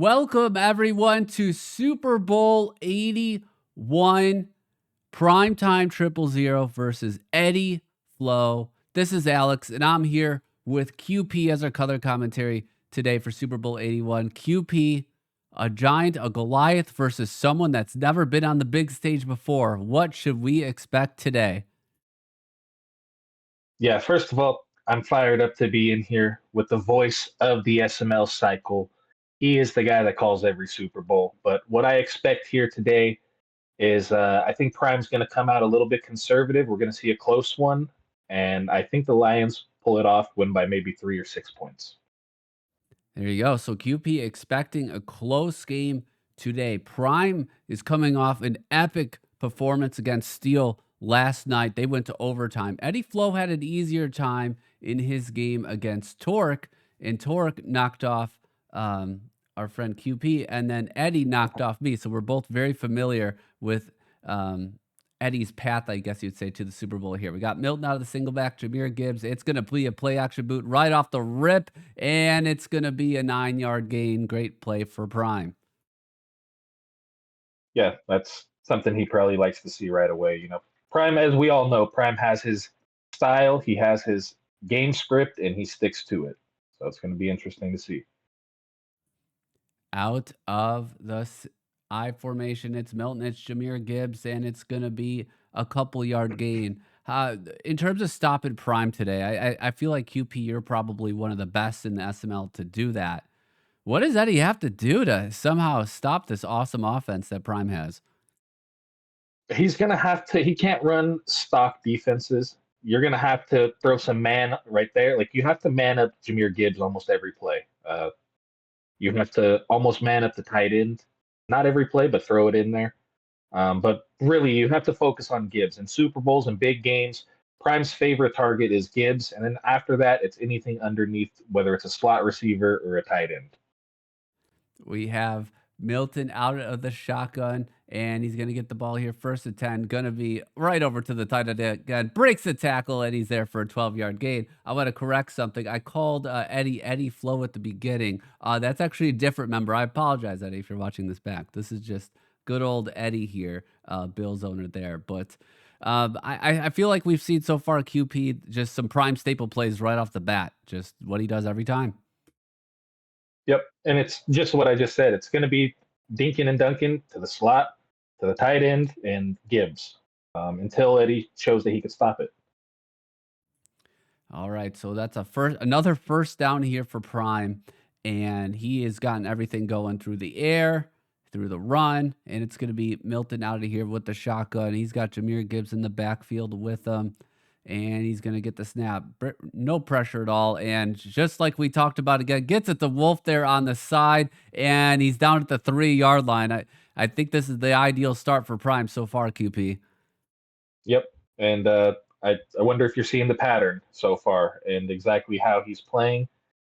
Welcome, everyone, to Super Bowl 81 Primetime Triple Zero versus Eddie Flo. This is Alex, and I'm here with QP as our color commentary today for Super Bowl 81. QP, a giant, a Goliath versus someone that's never been on the big stage before. What should we expect today? Yeah, first of all, I'm fired up to be in here with the voice of the SML cycle. He is the guy that calls every Super Bowl. But what I expect here today is I think Prime's going to come out a little bit conservative. We're going to see a close one. And I think the Lions pull it off, win by maybe 3 or 6 points. There you go. So QP expecting a close game today. Prime is coming off an epic performance against Steel last night. They went to overtime. Eddie Flo had an easier time in his game against Torque, and Torque knocked off our friend QP, and then Eddie knocked off me. So we're both very familiar with Eddie's path, I guess you'd say, to the Super Bowl here. We got Milton out of the single back, Jahmyr Gibbs. It's going to be a play action boot right off the rip, and it's going to be a 9-yard gain. Great play for Prime. Yeah, that's something he probably likes to see right away. Prime, as we all know, Prime has his style, he has his game script, and he sticks to it. So it's going to be interesting to see. Out of the I formation, it's Milton, it's Jahmyr Gibbs, and it's going to be a couple yard gain. In terms of stopping Prime today, I feel like QP, you're probably one of the best in the SML to do that. What does Eddie have to do to somehow stop this awesome offense that Prime has? He's going to have to, he can't run stock defenses. You're going to have to throw some man right there. Like, you have to man up Jahmyr Gibbs almost every play. You have to almost man up the tight end. Not every play, but throw it in there. But really, you have to focus on Gibbs. In Super Bowls and big games, Prime's favorite target is Gibbs. And then after that, it's anything underneath, whether it's a slot receiver or a tight end. We have Milton out of the shotgun, and he's going to get the ball here. 1st and 10, going to be right over to the tight end again. Breaks the tackle, and he's there for a 12-yard gain. I want to correct something. I called Eddie Flo at the beginning. That's actually a different member. I apologize, Eddie, if you're watching this back. This is just good old Eddie here, Bills owner there. But I feel like we've seen so far QP just some Prime staple plays right off the bat, just what he does every time. Yep. And it's just what I just said. It's going to be dinking and dunking to the slot, to the tight end, and Gibbs until Eddie shows that he could stop it. All right, so that's another first down here for Prime, and he has gotten everything going through the air, through the run, and it's going to be Milton out of here with the shotgun. He's got Jahmyr Gibbs in the backfield with him, and he's going to get the snap. No pressure at all, and just like we talked about again, gets at the Wolf there on the side, and he's down at the 3-yard line. I think this is the ideal start for Prime so far, QP. Yep, and I wonder if you're seeing the pattern so far and exactly how he's playing.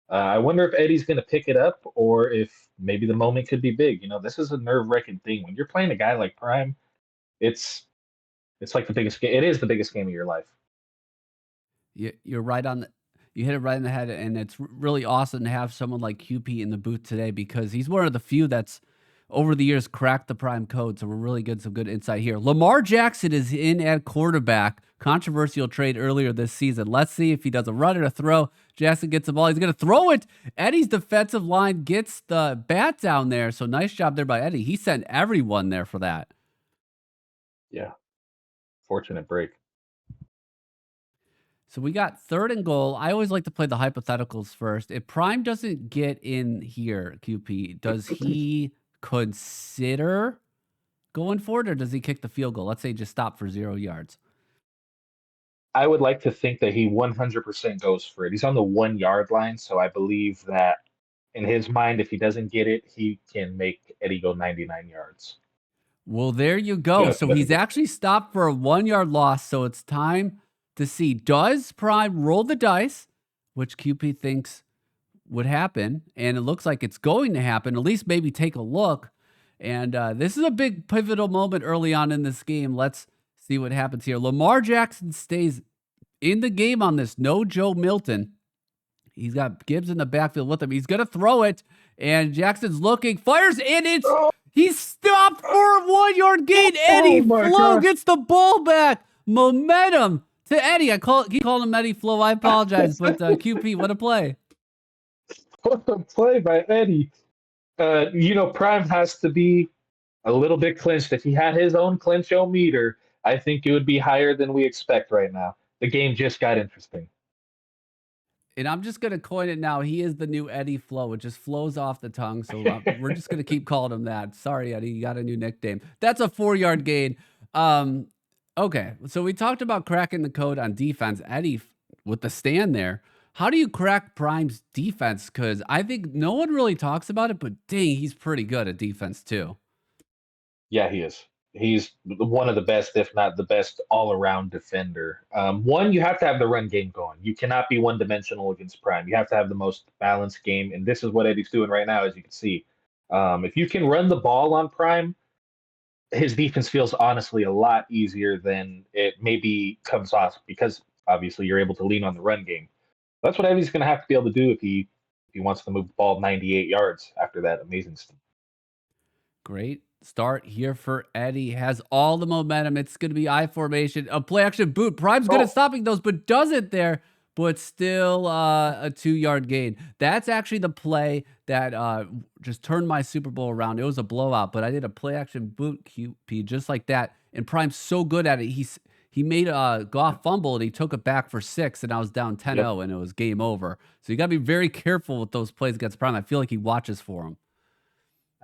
I wonder if Eddie's going to pick it up or if maybe the moment could be big. This is a nerve-wracking thing. When you're playing a guy like Prime, it's like the biggest game. It is the biggest game of your life. You're right on you hit it right in the head, and it's really awesome to have someone like QP in the booth today because he's one of the few that's over the years cracked the Prime code. So we're really good, some good insight here. Lamar Jackson is in at quarterback. Controversial trade earlier this season. Let's see if he does a run or a throw. Jackson gets the ball. He's going to throw it. Eddie's defensive line gets the bat down there. So nice job there by Eddie. He sent everyone there for that. Yeah. Fortunate break. So we got 3rd and goal. I always like to play the hypotheticals first. If Prime doesn't get in here, QP, does he consider going for it, or does he kick the field goal? Let's say just stop for 0 yards. I would like to think that he 100% goes for it. He's on the 1-yard line, so I believe that in his mind, if he doesn't get it, he can make Eddie go 99 yards. Well, there you go. Yeah, so he's actually stopped for a 1-yard loss. So it's time to see, does Prime roll the dice, which QP thinks would happen, and it looks like it's going to happen. At least maybe take a look. And this is a big pivotal moment early on in this game. Let's see what happens here. Lamar Jackson stays in the game on this. No Joe Milton. He's got Gibbs in the backfield with him. He's going to throw it. And Jackson's looking, fires, and Oh, he's stopped for a 1 yard gain. oh Eddie my Flo gosh. gets the ball back. Momentum to Eddie. Keep calling him Eddie Flo. I apologize, but QP, what a play. What a play by Eddie. Prime has to be a little bit clinched. If he had his own clinch-o-meter, I think it would be higher than we expect right now. The game just got interesting. And I'm just gonna coin it now. He is the new Eddie Flo. It just flows off the tongue, so we're just gonna keep calling him that. Sorry, Eddie, you got a new nickname. That's a 4 yard gain. Um, okay, so we talked about cracking the code on defense. Eddie, with the stand there, how do you crack Prime's defense? Because I think no one really talks about it, but dang, he's pretty good at defense too. Yeah, he is. He's one of the best, if not the best, all-around defender. One, you have to have the run game going. You cannot be one-dimensional against Prime. You have to have the most balanced game, and this is what Eddie's doing right now, as you can see. If you can run the ball on Prime, his defense feels honestly a lot easier than it maybe comes off because obviously you're able to lean on the run game. That's what Eddie's going to have to be able to do if he wants to move the ball 98 yards after that amazing stuff. Great start here for Eddie. Has all the momentum. It's going to be I formation. A play action boot. Prime's good at Oh, stopping those, but does it there. But still a 2 yard gain. That's actually the play that just turned my Super Bowl around. It was a blowout, but I did a play action boot QP just like that. And Prime's so good at it. He made a Goff fumble and he took it back for 6, and I was down 10 yep, 0 and it was game over. So you got to be very careful with those plays against Prime. I feel like he watches for them.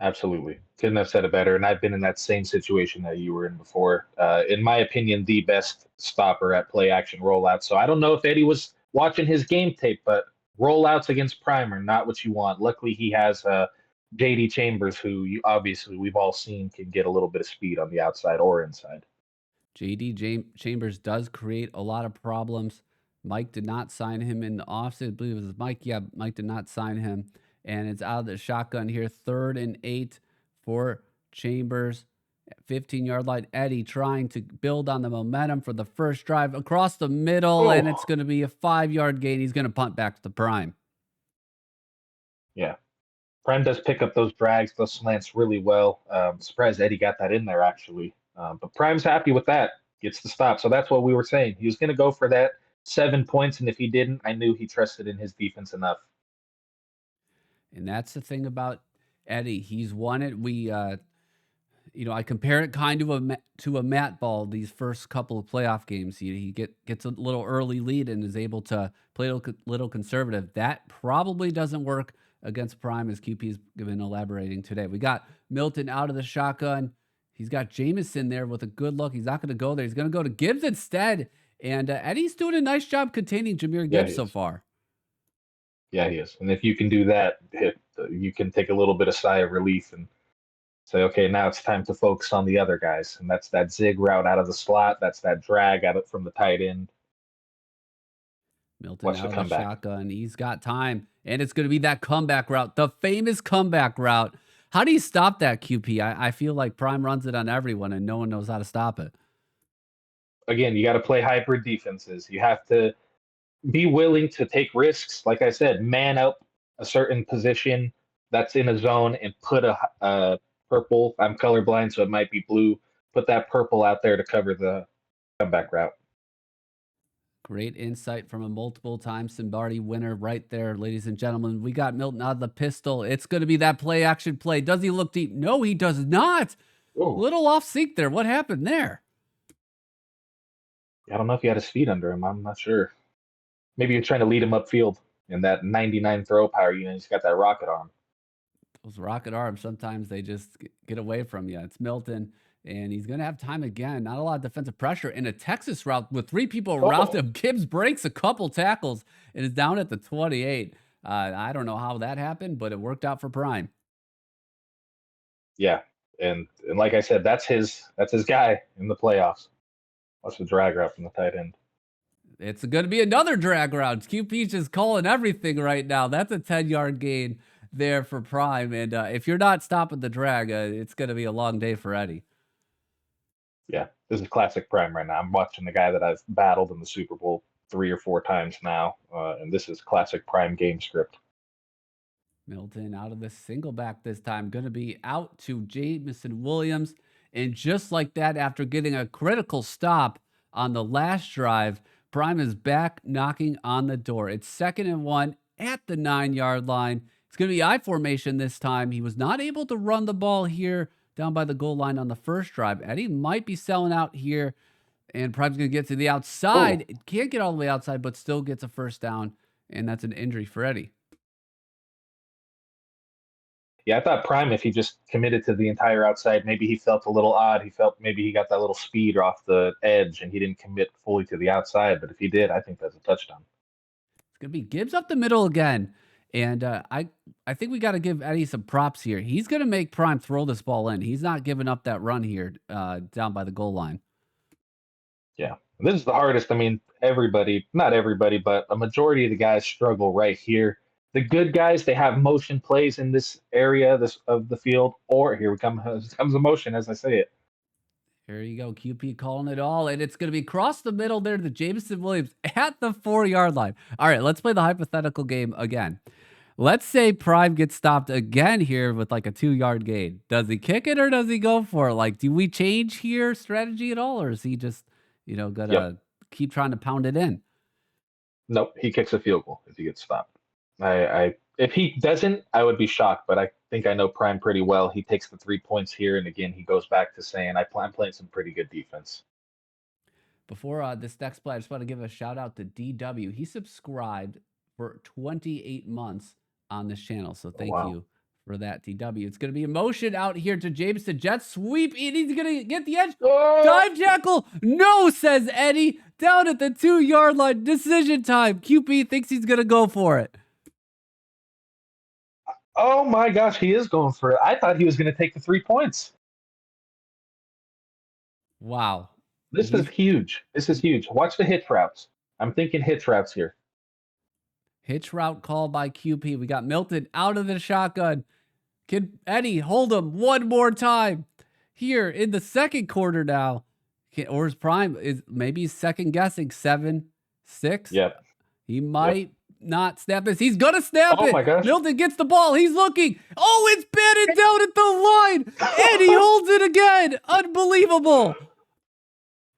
absolutely. Couldn't have said it better. And I've been in that same situation that you were in before. In my opinion, the best stopper at play action rollouts. So I don't know if Eddie was watching his game tape, but rollouts against Prime are not what you want. Luckily, he has JD Chambers, who obviously we've all seen can get a little bit of speed on the outside or inside. Chambers does create a lot of problems. Mike did not sign him in the offseason. I believe it was Mike. Yeah, Mike did not sign him. And it's out of the shotgun here. 3rd and 8 for Chambers. 15-yard line. Eddie trying to build on the momentum for the first drive across the middle. And it's Oh, going to be a 5 yard gain. He's going to punt back to the Prime. yeah. Prime does pick up those drags, those slants really well. Surprised Eddie got that in there actually. But Prime's happy with that. Gets the stop. So that's what we were saying. He was going to go for that 7 points, and if he didn't, I knew he trusted in his defense enough. And that's the thing about Eddie. He's won it. I compare it kind of to a Matt Ball. These first couple of playoff games, he gets a little early lead and is able to play a little conservative. That probably doesn't work against Prime, as QP's been elaborating today. We got Milton out of the shotgun. He's got Jameson there with a good look. He's not going to go there. He's going to go to Gibbs instead. And Eddie's doing a nice job containing Jameer Yeah, he Gibbs so is. far. Yeah, he is. And if you can do that, you can take a little bit of sigh of relief and say, okay, now it's time to focus on the other guys. And that's that zig route out of the slot. That's that drag out of from the tight end. Milton Watch the out of the comeback. shotgun. He's got time. And it's going to be that comeback route, the famous comeback route. How do you stop that, QP? I feel like Prime runs it on everyone and no one knows how to stop it. Again, you got to play hybrid defenses. You have to be willing to take risks. Like I said, man up a certain position that's in a zone and put a purple. I'm colorblind, so it might be blue. Put that purple out there to cover the comeback route. Great insight from a multiple time Simbardi winner right there, ladies and gentlemen. We got Milton out of the pistol. It's going to be that play action play. Does he look deep? No, he does not. Oh, Little off sync there. What happened there? I don't know if he had his feet under him. I'm not sure. Maybe you're trying to lead him upfield in that 99 throw power. He's got that rocket arm. Those rocket arms, sometimes they just get away from you. It's Milton, and he's going to have time again. Not a lot of defensive pressure in a Texas route with 3 people around Oh, him. Gibbs breaks a couple tackles and is down at the 28. I don't know how that happened, but it worked out for Prime. yeah. And like I said, that's his guy in the playoffs. Watch the drag route from the tight end. It's going to be another drag route. QP's just calling everything right now. That's a 10-yard gain there for Prime. And if you're not stopping the drag, it's going to be a long day for Eddie. Yeah, this is classic Prime right now. I'm watching the guy that I've battled in the Super Bowl 3 or 4 times now, and this is classic Prime game script. Milton out of the single back this time. Going to be out to Jamison Williams. And just like that, after getting a critical stop on the last drive, Prime is back knocking on the door. It's 2nd and 1 at the 9-yard line. It's going to be I formation this time. He was not able to run the ball here down by the goal line on the first drive. Eddie might be selling out here, and Prime's going to get to the Oh, outside. Can't get all the way outside, but still gets a first down, and that's an injury for Eddie. yeah, I thought Prime, if he just committed to the entire outside, maybe he felt a little odd. He felt maybe he got that little speed off the edge and he didn't commit fully to the outside. But if he did, I think that's a touchdown. It's gonna be Gibbs up the middle again. And I think we got to give Eddie some props here. He's gonna make Prime throw this ball in. He's not giving up that run here down by the goal line. Yeah. This is the hardest. I mean, everybody, not everybody, but a majority of the guys struggle right here. The good guys, they have motion plays in this area this of the field, or here we come comes the motion as I say it. Here you go, QP calling it all, and it's going to be across the middle there to Jameson Williams at the 4-yard line. All right, let's play the hypothetical game again. Let's say Prime gets stopped again here with like a 2-yard gain. Does he kick it or does he go for it? Like, do we change here strategy at all, or is he just, Yep. gonna keep trying to pound it in? Nope. He kicks a field goal if he gets stopped. I if he doesn't, I would be shocked, but I think I know Prime pretty well. He takes the 3 points here, and again, he goes back to saying, I'm playing some pretty good defense. Before this next play, I just want to give a shout out to DW. He subscribed for 28 months on this channel. So Oh, thank wow. you for that, DW. It's going to be a motion out here to Jameson. Jet sweep. And he's going to get the edge. Oh, Dive tackle. No, says Eddie. Down at the 2-yard line. Decision time. QP thinks he's going to go for it. oh my gosh, he is going for it. I thought he was going to take the 3 points. Wow. This is He's huge. This is huge. Watch the hitch routes. I'm thinking hitch routes here. hitch route call by QP. We got Milton out of the shotgun. Can Eddie hold him one more time here in the second quarter now? Or his Prime is maybe he's second guessing 7-6. Yep. He Yep. might not snap this. He's gonna snap Oh it. my gosh. Milton gets the ball. He's looking. Oh, it's batted down at the line. And he holds it again. Unbelievable.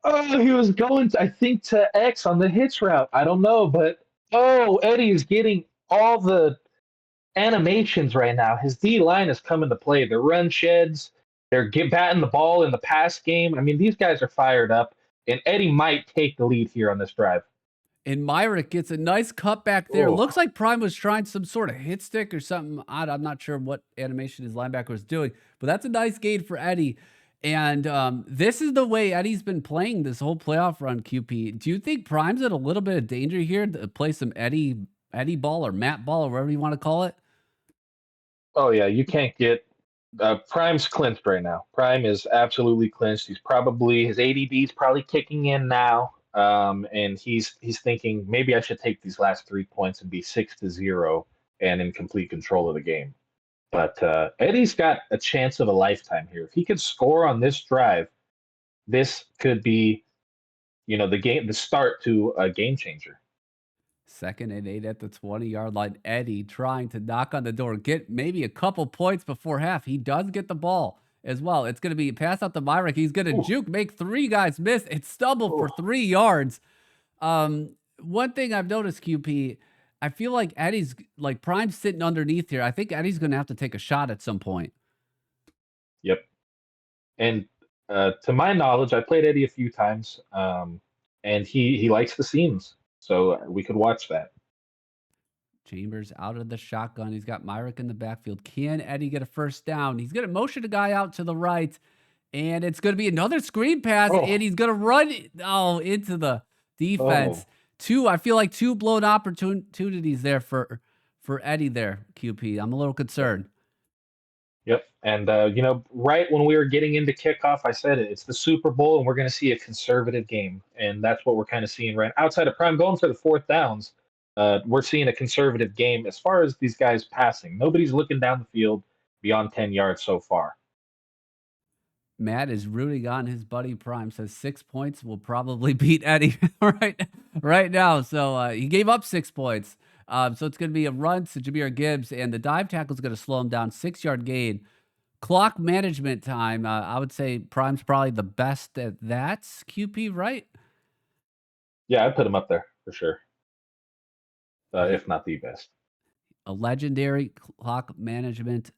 Oh, he was going, I think, to X on the hitch route. I don't know, but oh, Eddie is getting all the animations right now. His D line is coming to play. The run sheds, they're batting the ball in the pass game. I mean, these guys are fired up, and Eddie might take the lead here on this drive. And Myrick gets a nice cutback there. Oh, Looks like Prime was trying some sort of hit stick or something odd. I'm not sure what animation his linebacker was doing, but that's a nice gain for Eddie. And this is the way Eddie's been playing this whole playoff run, QP. Do you think Prime's in a little bit of danger here to play some Eddie ball or Matt ball or whatever you want to call it? oh yeah, you can't get Prime's clinched right now. Prime is absolutely clinched. He's probably his ADD is probably kicking in now, and he's thinking maybe I should take these last 3 points and be 6-0 and in complete control of the game. But Eddie's got a chance of a lifetime here. If he could score on this drive, this could be, the start to a game changer. 2nd and 8 at the 20-yard line. Eddie trying to knock on the door, get maybe a couple points before half. He does get the ball as well. It's going to be a pass out to Myrick. He's going to Ooh, juke, make 3 guys miss. It's stumble ooh. for 3 yards. One thing I've noticed, QP, I feel like Eddie's like Prime's sitting underneath here. I think Eddie's going to have to take a shot at some point. Yep. And to my knowledge, I played Eddie a few times, and he likes the seams, so we could watch that. Chambers out of the shotgun. He's got Myrick in the backfield. Can Eddie get a first down? He's going to motion a guy out to the right, and it's going to be another screen pass, Oh, and he's going to run into the oh, defense. I feel like 2 blown opportunities there for Eddie there, QP. I'm a little concerned. yep. And right when we were getting into kickoff, I said it. It's the Super Bowl, and we're going to see a conservative game, and that's what we're kind of seeing right outside of Prime going for the fourth downs. We're seeing a conservative game as far as these guys passing. Nobody's looking down the field beyond 10 yards so far. Matt is rooting on his buddy Prime. Says 6 points will probably beat Eddie right now. So he gave up 6 points. So it's going to be a run to Jahmyr Gibbs, and the dive tackle is going to slow him down. 6 yard gain. Clock management time. I would say Prime's probably the best at that. QP, right? Yeah, I'd put him up there for sure, He, if not the best. a legendary clock management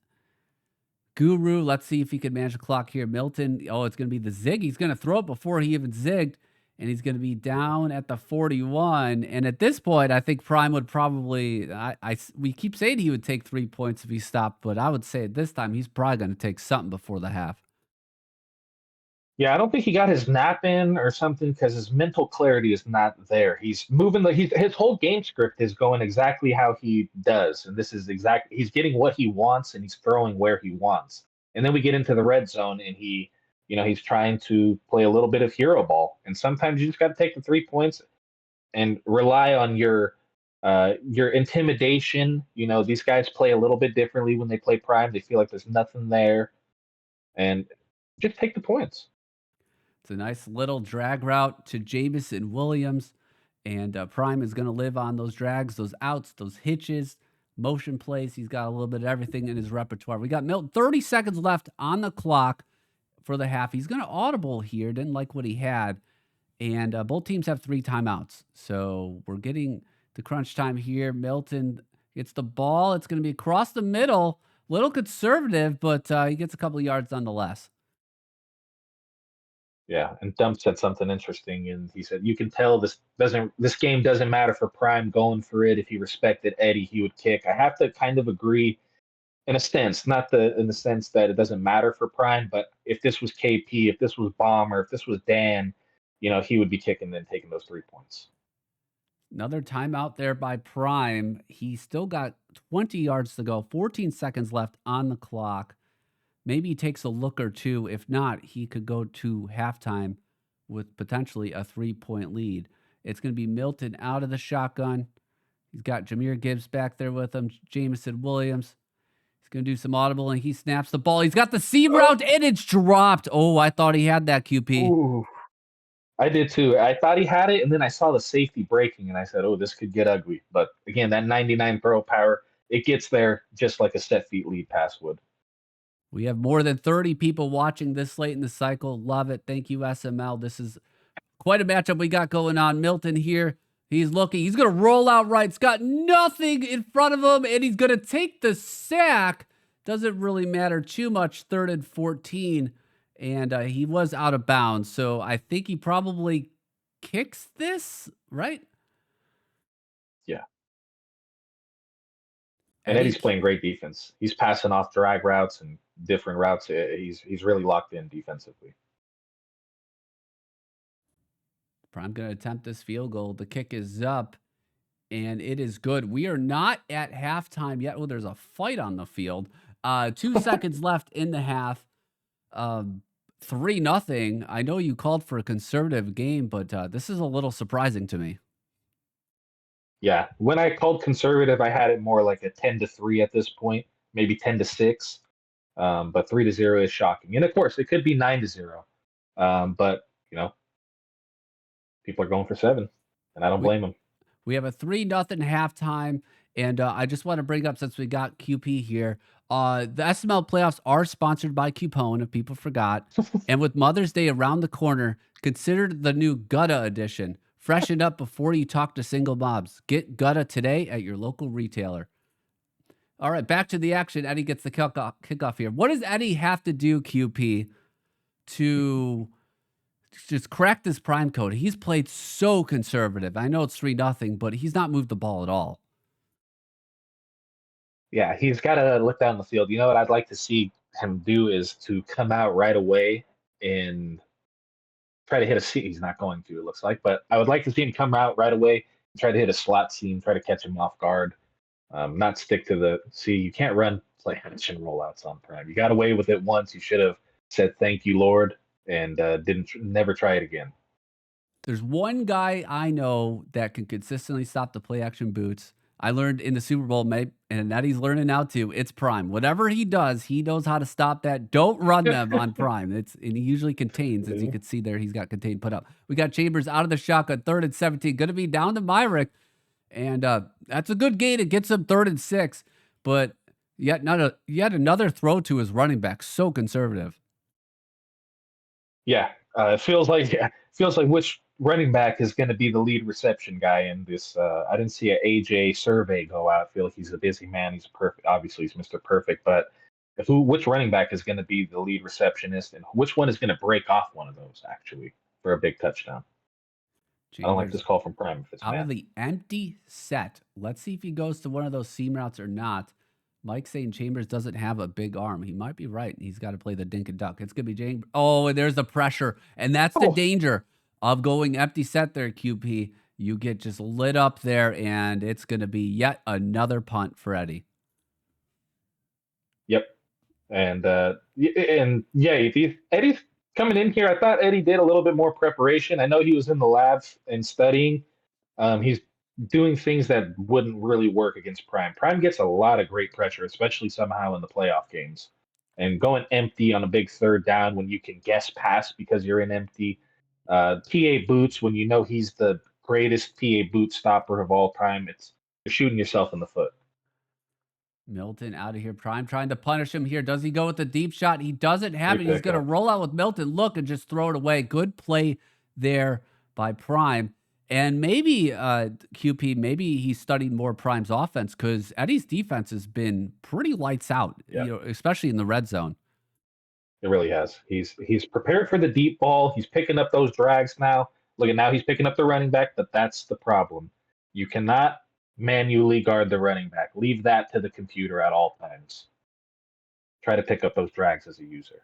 guru. Let's see if he can manage the clock here. Milton. Oh, it's going to be the zig. He's going to throw it before he even zigged, and he's going to be down at the 41. And at this point, I think Prime would probably. We keep saying he would take 3 points if he stopped, but I would say at this time he's probably going to take something before the half. Yeah, I don't think he got his nap in or something because his mental clarity is not there. He's moving his whole game script is going exactly how he does, and this is exactly he's getting what he wants and he's throwing where he wants. And then we get into the red zone and he's trying to play a little bit of hero ball, and sometimes you just got to take the 3 points and rely on your intimidation. These guys play a little bit differently when they play prime. They feel like there's nothing there, and just take the points. It's a nice little drag route to Jamison Williams. And Prime is going to live on those drags, those outs, those hitches, motion plays. He's got a little bit of everything in his repertoire. We got Milton, 30 seconds left on the clock for the half. He's going to audible here. Didn't like what he had. And both teams have 3 timeouts. So we're getting to crunch time here. Milton gets the ball. It's going to be across the middle. Little conservative, but he gets a couple of yards nonetheless. Yeah, and Dump said something interesting, and he said you can tell this game doesn't matter for Prime going for it. If he respected Eddie, he would kick. I have to kind of agree in a sense, not in the sense that it doesn't matter for Prime, but if this was KP, if this was Bomber, if this was Dan, he would be kicking and taking those 3 points. Another timeout there by Prime. He still got 20 yards to go, 14 seconds left on the clock. Maybe he takes a look or two. If not, he could go to halftime with potentially a 3-point lead. It's going to be Milton out of the shotgun. He's got Jahmyr Gibbs back there with him, Jamison Williams. He's going to do some audible, and he snaps the ball. He's got the seam route, and it's dropped. Oh, I thought he had that, QP. Ooh, I did too. I thought he had it, and then I saw the safety breaking, and I said, "Oh, this could get ugly." But again, that 99 throw power, it gets there just like a set feet lead pass would. We have more than 30 people watching this late in the cycle. Love it. Thank you, SML. This is quite a matchup we got going on. Milton here. He's looking. He's going to roll out right. He's got nothing in front of him, and he's going to take the sack. Doesn't really matter too much. 3rd and 14, and he was out of bounds. So I think he probably kicks this, right? Yeah. And Eddie's playing great defense. He's passing off drag routes and different routes. He's really locked in defensively. Prime going to attempt this field goal. The kick is up, and it is good. We are not at halftime yet. Oh, there's a fight on the field. 2 seconds left in the half. 3-0. I know you called for a conservative game, but this is a little surprising to me. Yeah, when I called conservative, I had it more like a 10-3 at this point, maybe 10-6. But 3-0 is shocking, and of course, it could be 9-0. But people are going for 7, and I don't blame them. We have a 3-0 halftime, and I just want to bring up, since we got QP here, the SML playoffs are sponsored by Coupon, if people forgot. And with Mother's Day around the corner, consider the new Gutta edition. Freshen up before you talk to single moms. Get Gutta today at your local retailer. All right, back to the action. Eddie gets the kickoff here. What does Eddie have to do, QP, to just crack this prime code? He's played so conservative. I know it's 3-0, but he's not moved the ball at all. Yeah, he's got to look down the field. You know what I'd like to see him do is to come out right away and try to hit a seam. He's not going to, it looks like, but I would like to see him come out right away and try to hit a slot seam, try to catch him off guard, not stick to the. See, you can't run play action rollouts on prime. You got away with it once. You should have said thank you, Lord, and never try it again. There's one guy I know that can consistently stop the play action boots. I learned in the Super Bowl, mate, and Eddie's learning now too. It's Prime. Whatever he does, he knows how to stop that. Don't run them on Prime. And he usually contains, as you can see there, he's got contained put up. We got Chambers out of the shotgun, 3rd and 17. Going to be down to Myrick. And that's a good gain. It gets him 3rd and 6, but yet another throw to his running back. So conservative. Yeah, it feels like yeah, feels like which running back is going to be the lead reception guy in this. I didn't see an AJ survey go out. I feel like he's a busy man. He's perfect. Obviously, he's Mr. Perfect. But which running back is going to be the lead receptionist, and which one is going to break off one of those actually for a big touchdown? I don't like Chambers this call from Prime if it's out of man. the empty set. Let's see if he goes to one of those seam routes or not. Mike saying Chambers doesn't have a big arm. He might be right. He's got to play the dink and duck. It's going to be James. Oh, and there's the pressure. And that's the Oh, danger of going empty set there, QP. You get just lit up there, and it's going to be yet another punt for Eddie. yep. And yeah, Eddie's coming in here. I thought Eddie did a little bit more preparation. I know he was in the labs and studying. He's doing things that wouldn't really work against Prime. Prime gets a lot of great pressure, especially somehow in the playoff games. And going empty on a big third down when you can guess pass because you're in empty. PA boots when you know he's the greatest PA boot stopper of all time. It's you're shooting yourself in the foot. Milton out of here. Prime trying to punish him here. Does he go with the deep shot? He doesn't have Great it. He's going to pickup. roll out with Milton. Look and just throw it away. Good play there by Prime. And maybe QP, maybe he studied more Prime's offense because Eddie's defense has been pretty lights out, Yeah. especially in the red zone. It really has. He's prepared for the deep ball. He's picking up those drags now. Look at now he's picking up the running back, but that's the problem. You cannot manually guard the running back. Leave that to the computer at all times. Try to pick up those drags as a user.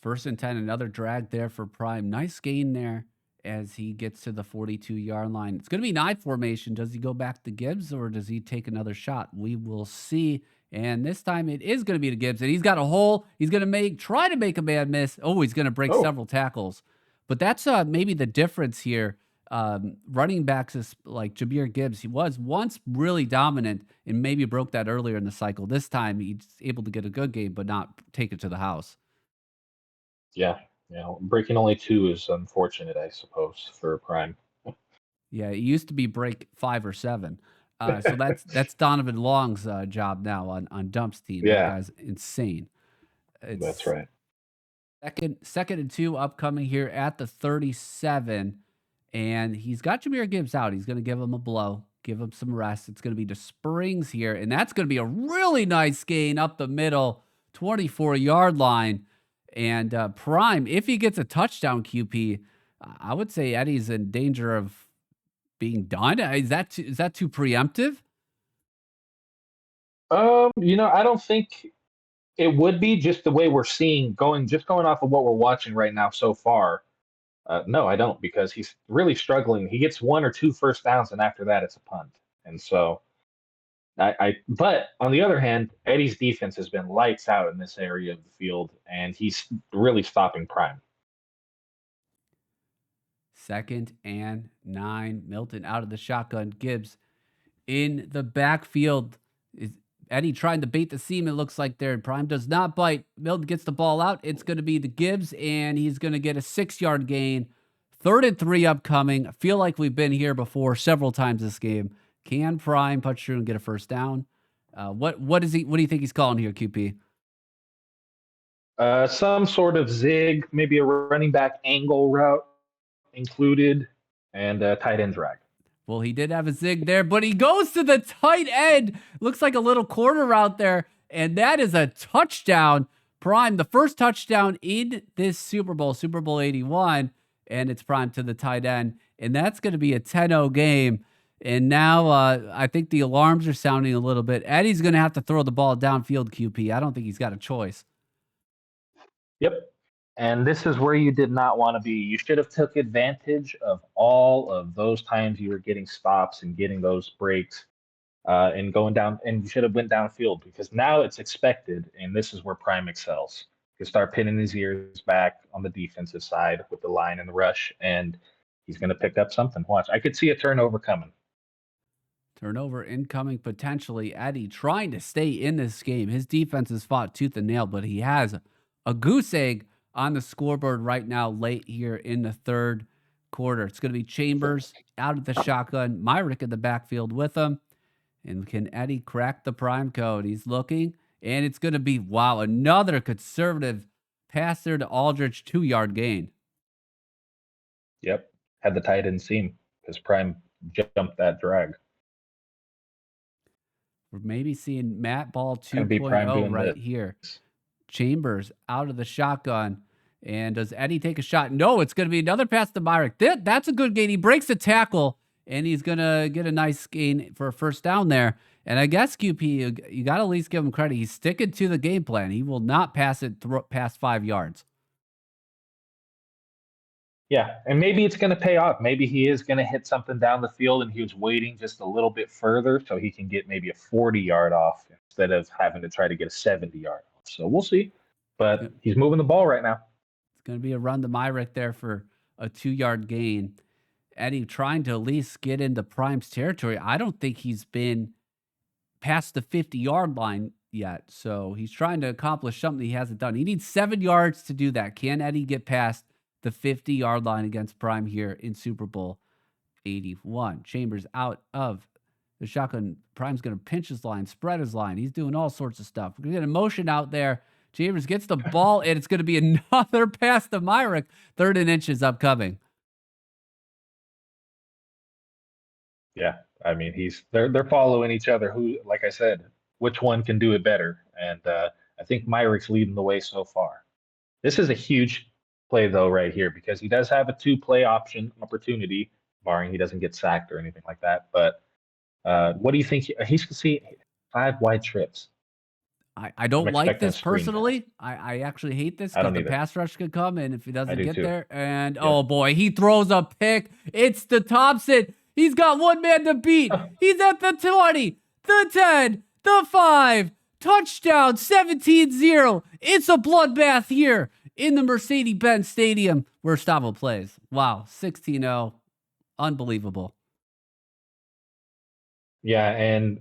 1st and 10, another drag there for Prime. Nice gain there as he gets to the 42-yard line. It's going to be nine formation. Does he go back to Gibbs or does he take another shot? We will see. And this time it is going to be to Gibbs. And he's got a hole. He's going to try to make a bad miss. Oh, he's going to break Oh, several tackles. But that's maybe the difference here. Running backs is like Jahmyr Gibbs. He was once really dominant and maybe broke that earlier in the cycle. This time he's able to get a good game, but not take it to the house. yeah. Breaking only two is unfortunate, I suppose, for Prime. Yeah, it used to be break 5 or 7. So that's Donovan Long's job now on Dump's team. That Yeah, guy's insane. that's It's right. second and 2 upcoming here at the 37, and he's got Jahmyr Gibbs out. He's going to give him a blow, give him some rest. It's going to be to Springs here, and that's going to be a really nice gain up the middle, 24-yard line. And Prime, if he gets a touchdown QP, I would say Eddie's in danger of being done. Is that too preemptive? I don't think it would be just the way we're seeing going off of what we're watching right now so far. No, I don't because he's really struggling. He gets one or two first downs, and after that, it's a punt. And so, but on the other hand, Eddie's defense has been lights out in this area of the field, and he's really stopping Prime. 2nd and 9. Milton out of the shotgun. Gibbs in the backfield. Is Eddie trying to bait the seam? It looks like there. Prime does not bite. Milton gets the ball out. It's going to be the Gibbs, and he's going to get a 6-yard gain. 3rd and 3 upcoming. I feel like we've been here before several times this game. Can Prime punch through and get a first down? What do you think he's calling here, QP? Some sort of zig, maybe a running back angle route included, and a tight end drag. Well, he did have a zig there, but he goes to the tight end. Looks like a little corner route there, and that is a touchdown. Prime, the first touchdown in this Super Bowl, Super Bowl 81, and it's Prime to the tight end, and that's going to be a 10-0 game. And now I think the alarms are sounding a little bit. Eddie's going to have to throw the ball downfield, QP. I don't think he's got a choice. Yep. And this is where you did not want to be. You should have took advantage of all of those times you were getting stops and getting those breaks and going down. And you should have went downfield because now it's expected, and this is where Prime excels. You start pinning his ears back on the defensive side with the line and the rush, and he's going to pick up something. Watch, I could see a turnover coming. Turnover incoming potentially. Eddie trying to stay in this game. His defense has fought tooth and nail, but he has a goose egg on the scoreboard right now, late here in the third quarter. It's going to be So, Chambers out of the shotgun, Myrick in the backfield with him. And can Eddie crack the prime code? He's looking, and it's going to be, wow, another conservative pass there to Aldridge, 2-yard gain. yep, had the tight end seam because Prime jumped that drag. We're maybe seeing Matt Ball Gonna be Prime 2.0 doing right this. here. Chambers out of the shotgun. And does Eddie take a shot? No, it's going to be another pass to Myrick. That's a good gain. He breaks a tackle, and he's going to get a nice gain for a first down there. And I guess QP, you got to at least give him credit. He's sticking to the game plan. He will not pass it past 5 yards. Yeah, and maybe it's going to pay off. Maybe he is going to hit something down the field, and he was waiting just a little bit further so he can get maybe a 40-yard off instead of having to try to get a 70-yard off. So we'll see. But he's moving the ball right now. It's going to be a run to Myrick there for a 2-yard gain. Eddie trying to at least get into Prime's territory. I don't think he's been past the 50-yard line yet. So he's trying to accomplish something he hasn't done. He needs 7 yards to do that. Can Eddie get past the 50-yard line against Prime here in Super Bowl 81? Chambers out of the shotgun. Prime's going to pinch his line, spread his line. He's doing all sorts of stuff. We're going to get a motion out there. Chambers gets the ball, and it's going to be another pass to Myrick. 3rd and inches upcoming. Yeah, I mean they're following each other. Who, like I said, which one can do it better? And I think Myrick's leading the way so far. This is a huge play though right here because he does have a 2-play opportunity, barring he doesn't get sacked or anything like that. But what do you think? He's going to see 5 wide trips. I I'm don't like expecting a this screen pass. personally. I actually hate this I because don't the either. pass rush could come, and if he I doesn't do get too. there, and Yep. oh boy, he throws a pick. It's the Thompson. He's got one man to beat. He's at the 20, the 10, the 5. Touchdown, 17-0. It's a bloodbath here in the Mercedes-Benz Stadium where Stavo plays. Wow, 16-0. Unbelievable. Yeah, and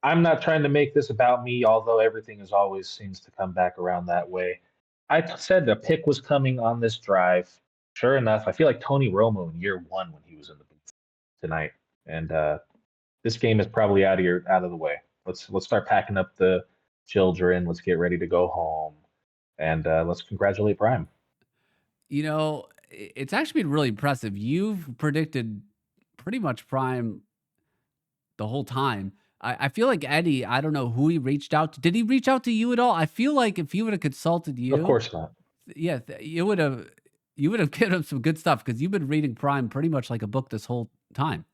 I'm not trying to make this about me, although everything is always seems to come back around that way. Said the pick was coming on this drive. Sure enough, I feel like Tony Romo in year 1 when he was in the booth tonight. And this game is probably out of the way. Let's start packing up the children. Let's get ready to go home, and let's congratulate Prime. It's actually been really impressive. You've predicted pretty much Prime the whole time. I feel like Eddie, I don't know who he reached out to. Did he reach out to you at all? I feel like if he would have consulted Of you, course not. yeah, you would have given him some good stuff because you've been reading Prime pretty much like a book this whole time.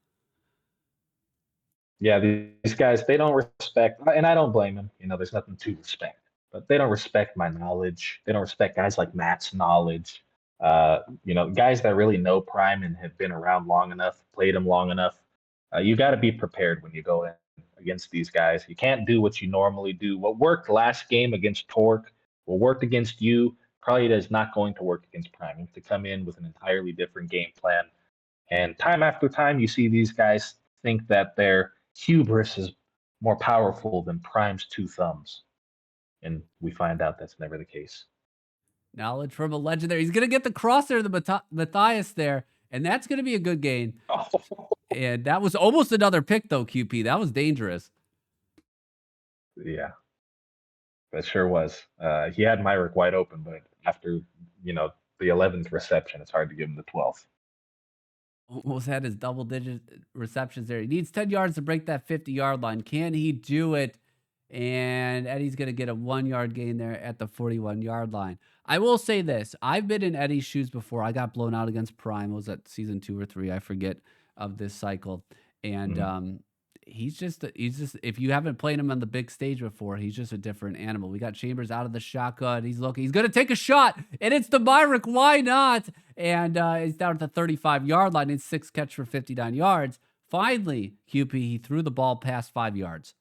Yeah, these guys, they don't respect, and I don't blame them. There's nothing to respect, but they don't respect my knowledge. They don't respect guys like Matt's knowledge. Guys that really know Prime and have been around long enough, played him long enough. You got to be prepared when you go in against these guys. You can't do what you normally do. What worked last game against Torque will work against you. Probably is not going to work against Prime. You have to come in with an entirely different game plan. And time after time, you see these guys think that their hubris is more powerful than Prime's 2 thumbs. And we find out that's never the case. Knowledge from a legend there. He's going to get the crosshair of the Matthias there, and that's going to be a good gain. Oh. And that was almost another pick, though, QP. That was dangerous. Yeah, that sure was. He had Myrick wide open, but after, the 11th reception, it's hard to give him the 12th. Almost had his double-digit receptions there. He needs 10 yards to break that 50-yard line. Can he do it? And Eddie's going to get a 1-yard gain there at the 41-yard line. I will say this. I've been in Eddie's shoes before. I got blown out against Prime. It was at season 2 or 3, I forget, of this cycle. And he's just, if you haven't played him on the big stage before, he's just a different animal. We got Chambers out of the shotgun. He's looking. He's going to take a shot, and it's the Myrick. Why not? And he's down at the 35-yard line. It's 6 catch for 59 yards. Finally, QP, he threw the ball past 5 yards.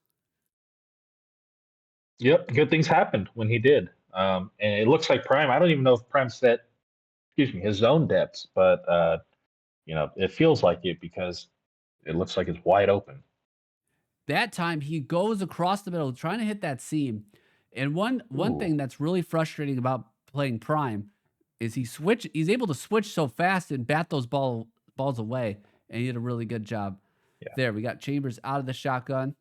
Yep, good things happened when he did. And it looks like Prime, I don't even know if Prime set, his zone depths, but, it feels like it because it looks like it's wide open. That time he goes across the middle trying to hit that seam. And one thing that's really frustrating about playing Prime is he's able to switch so fast and bat those balls away, and he did a really good job Yeah. there. We got Chambers out of the shotgun.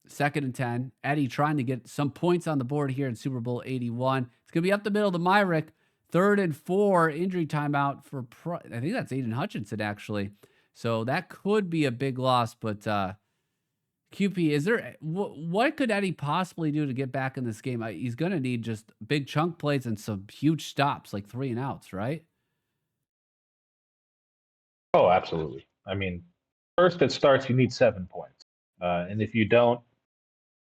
2nd and 10. Eddie trying to get some points on the board here in Super Bowl 81. It's going to be up the middle to Myrick. 3rd and 4. Injury timeout for, I think that's Aiden Hutchinson, actually. So that could be a big loss. But QP, is there, what could Eddie possibly do to get back in this game? He's going to need just big chunk plays and some huge stops, like 3 and outs, right? Oh, absolutely. I mean, first it starts, you need 7 points. And if you don't,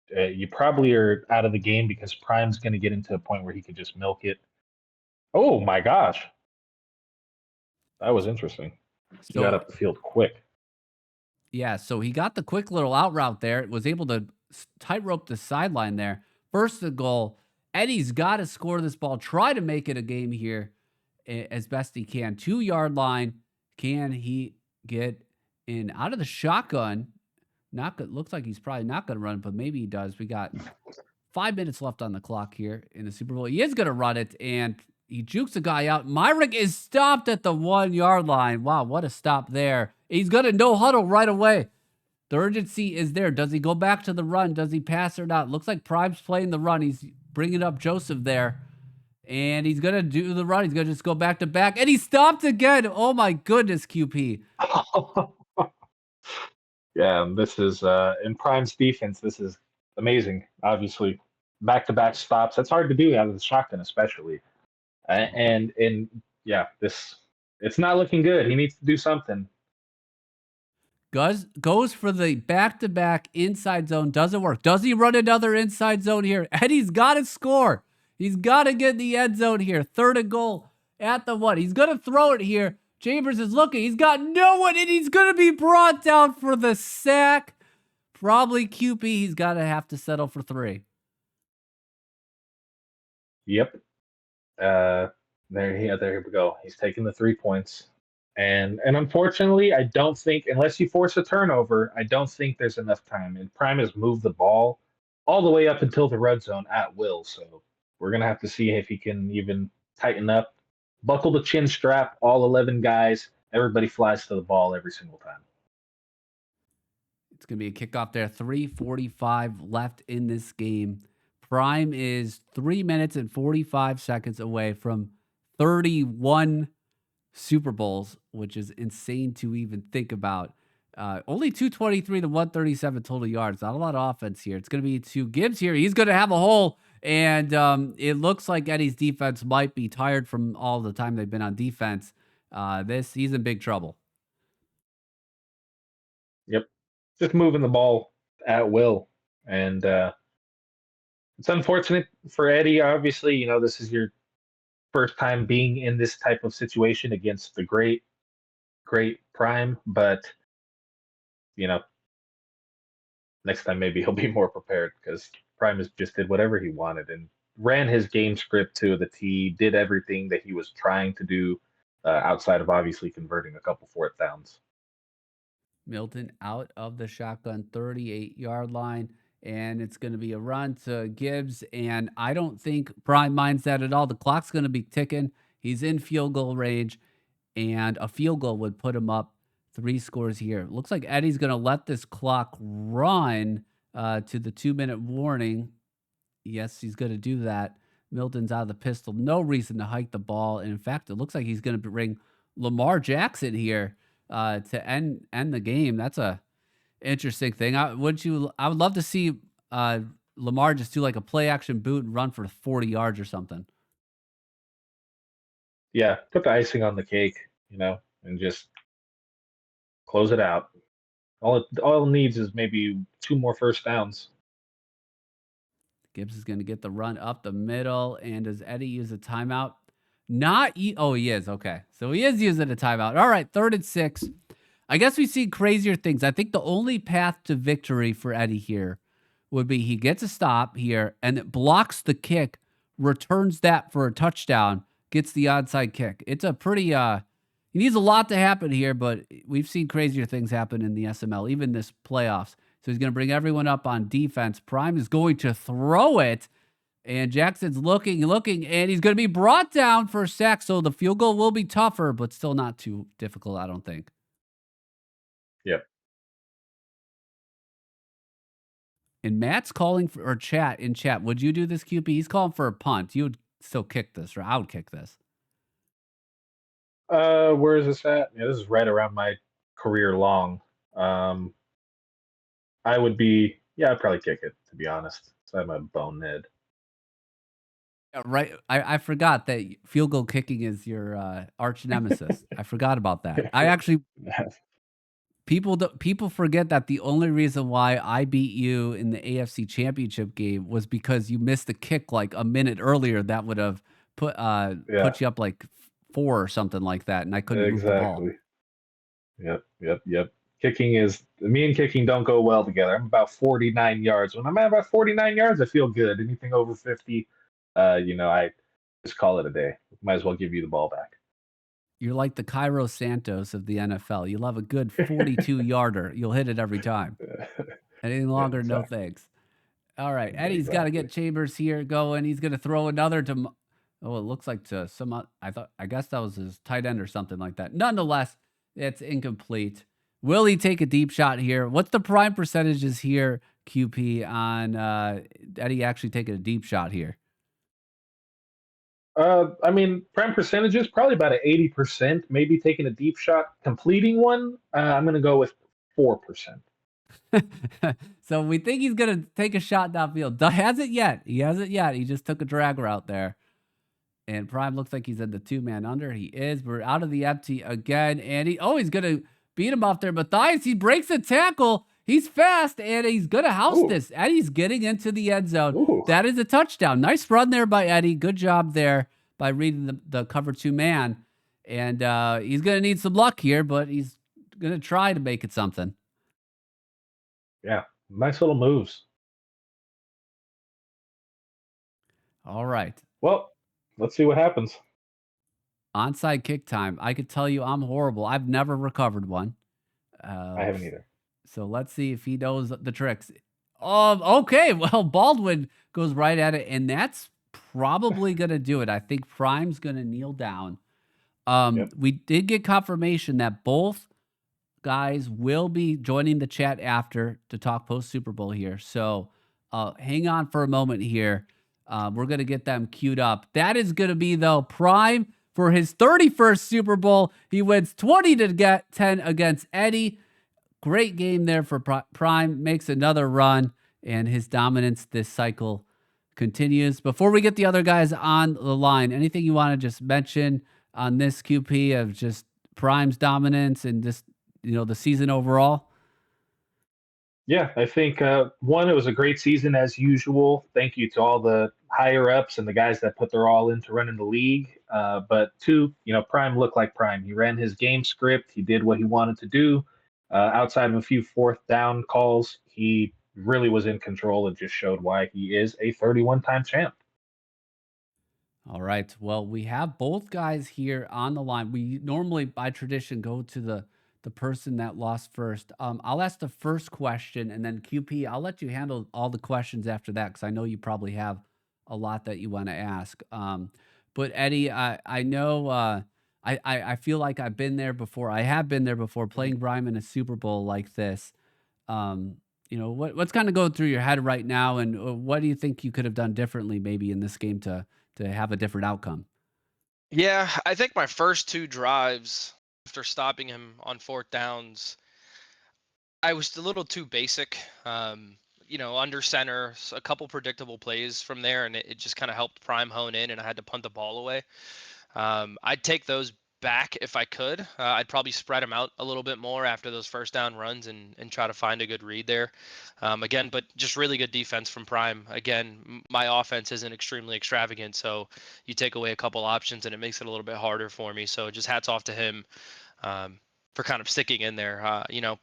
you probably are out of the game because Prime's going to get into a point where he could just milk it. Oh my gosh, that was interesting. He got So up the field quick. yeah, so he got the quick little out route there, was able to tightrope the sideline there. First the goal. Eddie's got to score this ball, try to make it a game here as best he can. 2-yard line. Can he get in out of the shotgun? Not good. Looks like he's probably not going to run, but maybe he does. We got 5 minutes left on the clock here in the Super Bowl. He is going to run it, and he jukes a guy out. Myrick is stopped at the 1-yard line. Wow, what a stop there. He's going to no huddle right away. The urgency is there. Does he go back to the run? Does he pass or not? Looks like Prime's playing the run. He's bringing up Joseph there. And he's going to do the run. He's going to just go back to back. And he stopped again. Oh, my goodness, QP. Yeah, this is in Prime's defense. This is amazing. Obviously, back-to-back stops. That's hard to do out of the shotgun, especially. And yeah, this it's not looking good. He needs to do something. Goes for the back-to-back inside zone. Doesn't work. Does he run another inside zone here? Eddie's got to score. He's got to get in the end zone here. 3rd and goal at the 1. He's going to throw it here. Chambers is looking. He's got no one, and he's going to be brought down for the sack. Probably QP. He's got to have to settle for 3. Yep. There we go. He's taking the 3 points. And unfortunately, I don't think unless you force a turnover, I don't think there's enough time. And Prime has moved the ball all the way up until the red zone at will. So we're gonna have to see if he can even tighten up, buckle the chin strap, all 11 guys, everybody flies to the ball every single time. It's going to be a kickoff there. 3:45 left in this game. Prime is 3 minutes and 45 seconds away from 31 Super Bowls, which is insane to even think about. Only 223 to 137 total yards. Not a lot of offense here. It's going to be to Gibbs here. He's going to have a hole. And it looks like Eddie's defense might be tired from all the time they've been on defense. He's in big trouble. Yep. Just moving the ball at will. And it's unfortunate for Eddie. Obviously, this is your first time being in this type of situation against the great Prime, but you know, next time maybe he'll be more prepared because Prime just did whatever he wanted and ran his game script to the T, did everything that he was trying to do outside of obviously converting a couple 4th downs. Milton out of the shotgun 38-yard line, and it's going to be a run to Gibbs. And I don't think Prime minds that at all. The clock's going to be ticking. He's in field goal range, and a field goal would put him up 3 scores here. Looks like Eddie's going to let this clock run to the 2-minute warning. Yes, he's going to do that. Milton's out of the pistol. No reason to hike the ball. And in fact, it looks like he's going to bring Lamar Jackson here to end the game. That's a interesting thing. I would love to see Lamar just do like a play action boot and run for 40 yards or something. Yeah, put the icing on the cake, and just close it out. All it needs is maybe 2 more 1st downs. Gibbs is going to get the run up the middle. And does Eddie use a timeout? Oh, he is. Okay. So he is using a timeout. All right. 3rd and 6. I guess we see crazier things. I think the only path to victory for Eddie here would be he gets a stop here and it blocks the kick, returns that for a touchdown, gets the onside kick. It's a pretty, he needs a lot to happen here, but we've seen crazier things happen in the SML, even this playoffs. So he's going to bring everyone up on defense. Prime is going to throw it, And Jackson's looking, and he's going to be brought down for a sack. So the field goal will be tougher, but still not too difficult, I don't think. Yep. And Matt's calling for or chat in chat. Would you do this, QP? He's calling for a punt. You would still kick this, or I would kick this. Where is this at? Yeah, this is right around my career long. Um, I would be, yeah, I'd probably kick it, to be honest. So I'm a bonehead. Yeah, right. I forgot that field goal kicking is your arch nemesis. I forgot about that. I actually people forget that the only reason why I beat you in the AFC Championship game was because you missed a kick like a minute earlier that would have Yeah, put you up like 4 or something like that, and I couldn't move the ball. exactly. Yep. Kicking is me and kicking don't go well together. I'm about 49 yards. When I'm at about 49 yards, I feel good. Anything over 50, I just call it a day. Might as well give you the ball back. You're like the Cairo Santos of the NFL. You'll have a good 42-yarder. You'll hit it every time. Anything Yeah, longer, no exactly. thanks. All right, Eddie's got to Exactly. get Chambers here going. He's going to throw another to. Oh, it looks like to some. I guess that was his tight end or something like that. Nonetheless, it's incomplete. Will he take a deep shot here? What's the prime percentages here, QP, on Eddie actually taking a deep shot here? I mean, prime percentages probably about an 80%. Maybe taking a deep shot, completing one. I'm going to go with 4%. So we think he's going to take a shot downfield. Hasn't yet. He hasn't yet. He just took a drag route there. And Prime looks like he's in the 2-man under. He is. We're out of the empty again. And he's going to beat him off there. Matthias, he breaks a tackle. He's fast, and he's going to house Ooh, this. Eddie's getting into the end zone. ooh, That is a touchdown. Nice run there by Eddie. Good job there by reading the cover 2-man. And he's going to need some luck here, but he's going to try to make it something. yeah, nice little moves. All right. Well, let's see what happens. Onside kick time. I could tell you I'm horrible. I've never recovered one. I Uh, haven't either. So let's see if he knows the tricks. Okay. Well, Baldwin goes right at it, and that's probably gonna do it. I think Prime's gonna kneel down. Yep. We did get confirmation that both guys will be joining the chat after to talk post Super Bowl here. So hang on for a moment here. We're gonna get them queued up. That is gonna be though Prime for his 31st Super Bowl. He wins 20 to get 10 against Eddie. Great game there for Prime. Makes another run, and his dominance this cycle continues. Before we get the other guys on the line, anything you want to just mention on this QP of just Prime's dominance and just the season overall? Yeah, I think one, it was a great season as usual. Thank you to all the higher ups and the guys that put their all into running the league. But two, Prime looked like Prime. He ran his game script. He did what he wanted to do. Outside of a few fourth down calls, he really was in control and just showed why he is a 31-time champ. All right. Well, we have both guys here on the line. We normally, by tradition, go to the person that lost first. I'll ask the first question, and then QP, I'll let you handle all the questions after that because I know you probably have a lot that you want to ask. But Eddie, I know I feel like I've been there before. I have been there before playing Rhyme in a Super Bowl like this. Um, what's kind of going through your head right now, and what do you think you could have done differently maybe in this game to have a different outcome? Yeah, I think my first two drives after stopping him on fourth downs, I was a little too basic. Under center, a couple predictable plays from there, and it just kind of helped Prime hone in, and I had to punt the ball away. I'd take those back if I could. I'd probably spread them out a little bit more after those first down runs and try to find a good read there. Again, but just really good defense from Prime. Again, my offense isn't extremely extravagant, so you take away a couple options and it makes it a little bit harder for me. So just hats off to him. Um, for kind of sticking in there.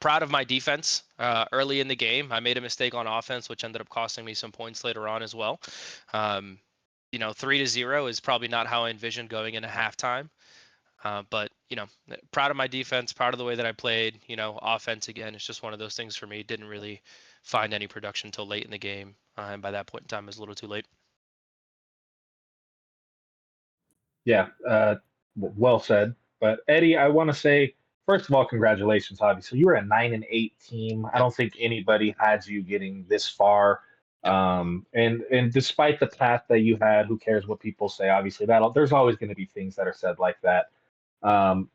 Proud of my defense early in the game. I made a mistake on offense, which ended up costing me some points later on as well. 3-0 is probably not how I envisioned going into halftime. But proud of my defense, proud of the way that I played. Offense again, it's just one of those things for me. Didn't really find any production until late in the game, and by that point in time, it was a little too late. Yeah, well said. But Eddie, I want to say first of all, congratulations. Obviously, you were a 9-8 team. I Yep. don't think anybody had you getting this far. Yep. And despite the path that you had, who cares what people say? Obviously, that there's always going to be things that are said like that. Um,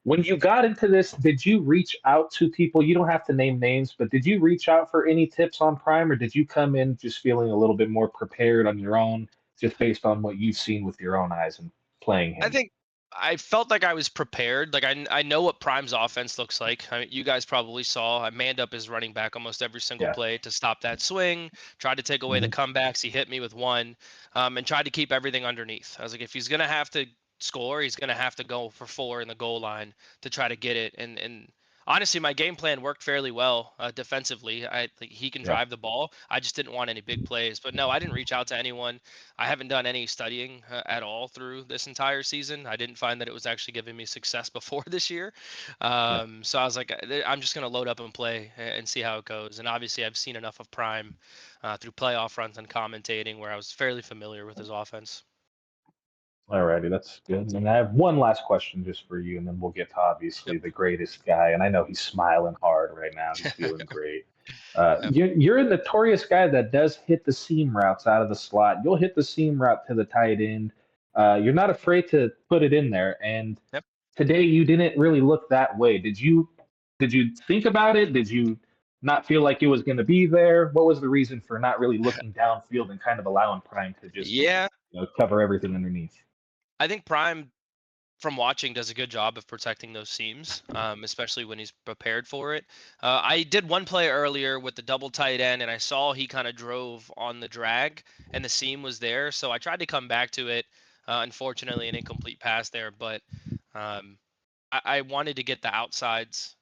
when you got into this, did you reach out to people? You don't have to name names, but did you reach out for any tips on Prime, or did you come in just feeling a little bit more prepared on your own, just based on what you've seen with your own eyes and playing I him? think I felt like I was prepared. Like I know what Prime's offense looks like. I mean, you guys probably saw I manned up his running back almost every single Yeah. play to stop that swing, tried to take away the Mhm. comebacks. He hit me with one, and tried to keep everything underneath. I was like, if he's gonna have to score, he's gonna have to go for four in the goal line to try to get it. And honestly, my game plan worked fairly well defensively. I think he can Yeah. drive the ball. I just didn't want any big plays. But no, I didn't reach out to anyone. I haven't done any studying at all through this entire season. I didn't find that it was actually giving me success before this year. Yeah. So I was like, I'm just going to load up and play and see how it goes. And obviously, I've seen enough of Prime through playoff runs and commentating where I was fairly familiar with his offense. Alrighty, that's good. And I have one last question just for you, and then we'll get to Yep. obviously the greatest guy. And I know he's smiling hard right now. He's feeling great. Yep. You're a notorious guy that does hit the seam routes out of the slot. You'll hit the seam route to the tight end. You're not afraid to put it in there. And Yep. today you didn't really look that way. Did you think about it? Did you not feel like it was going to be there? What was the reason for not really looking downfield and kind of allowing Prime to just Yeah. cover everything underneath? I think Prime from watching does a good job of protecting those seams, especially when he's prepared for it. I did one play earlier with the double tight end, and I saw he kind of drove on the drag, and the seam was there. So I tried to come back to it. Unfortunately, an incomplete pass there, but um, I wanted to get the outsides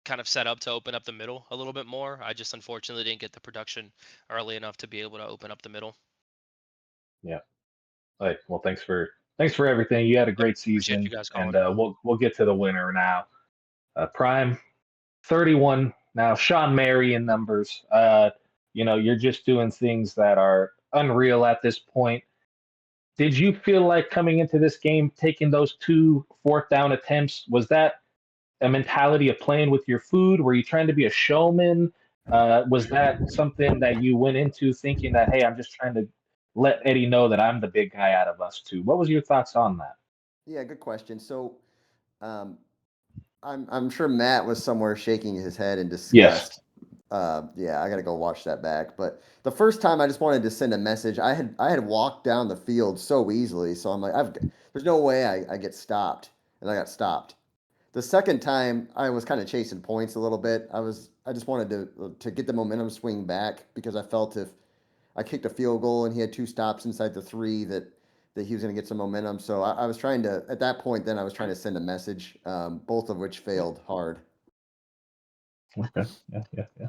kind of set up to open up the middle a little bit more. I just unfortunately didn't get the production early enough to be able to open up the middle. Yeah. Like, well, thanks for everything. You had a Yep. great Appreciate you season, guys and calling. we'll get to the winner now. Prime 31 now. Sean Mary in numbers. You're just doing things that are unreal at this point. Did you feel like coming into this game, taking those two fourth down attempts, was that a mentality of playing with your food? Were you trying to be a showman? Was that something that you went into thinking that, hey, I'm just trying to let Eddie know that I'm the big guy out of us two? What was your thoughts on that? Yeah, good question. So, um, I'm sure Matt was somewhere shaking his head in Yes. disgust. Yeah, I got to go watch that back. But the first time, I just wanted to send a message. I had walked down the field so easily, so I'm like, there's no way I get stopped, and I got stopped. The second time, I was kind of chasing points a little bit. I just wanted to get the momentum swing back because I felt if I kicked a field goal and he had two stops inside the three that he was going to get some momentum. So I was trying to at that point. Then I was trying to send a message, both of which failed hard. Okay. Yeah, yeah, yeah.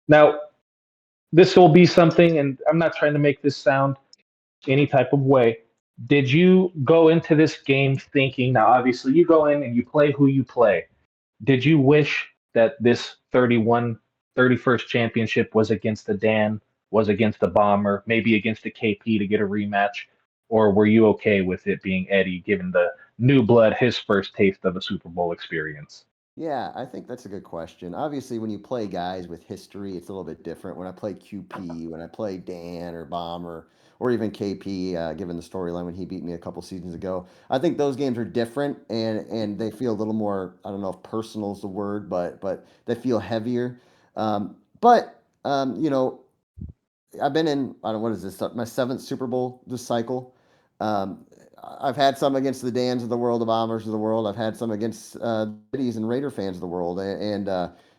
Now, this will be something, and I'm not trying to make this sound any type of way. Did you go into this game thinking, now, obviously, you go in and you play who you play. Did you wish that this 31st championship was against the Dan, was against the Bomber, maybe against the KP to get a rematch? Or were you okay with it being Eddie, given the new blood, his first taste of a Super Bowl experience? Yeah, I think that's a good question. Obviously, when you play guys with history, it's a little bit different. When I play QP, when I play Dan or Bomber, or even KP, given the storyline when he beat me a couple seasons ago, I think those games are different and they feel a little more. I don't know if personal is the word, but they feel heavier. But I've been in, I don't know, what is this, my seventh Super Bowl this cycle. Um, I've had some against the Dans of the world, the Bombers of the world. I've had some against Cities and Raider fans of the world. And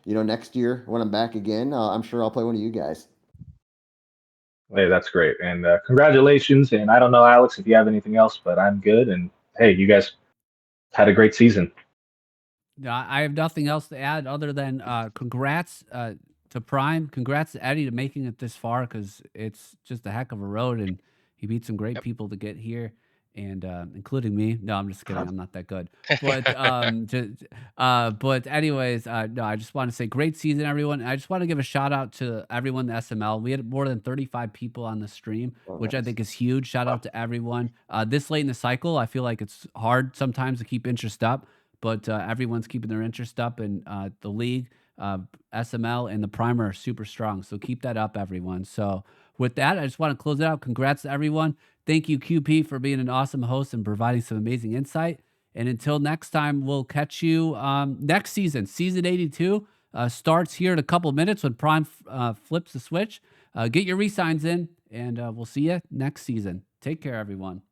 next year when I'm back again, I'm sure I'll play one of you guys. Hey, that's great. And congratulations. And I don't know, Alex, if you have anything else, but I'm good. And hey, you guys had a great season. No, I have nothing else to add other than congrats to Prime. Congrats to Eddie to making it this far because it's just a heck of a road, and he beat some great Yep. people to get here. and including me. No, I'm just kidding. I'm not that good. But anyways, no, I just want to say great season, everyone. I just want to give a shout out to everyone in the SML. We had more than 35 people on the stream, Oh, which I nice. think is huge. Shout out to everyone. This late in the cycle, I feel like it's hard sometimes to keep interest up, but everyone's keeping their interest up, and the league, SML, and the primer are super strong. So keep that up, everyone. So with that, I just want to close it out. Congrats to everyone. Thank you, QP, for being an awesome host and providing some amazing insight. And until next time, we'll catch you next season. Season 82 starts here in a couple minutes when Prime flips the switch. Get your resigns in, and we'll see you next season. Take care, everyone.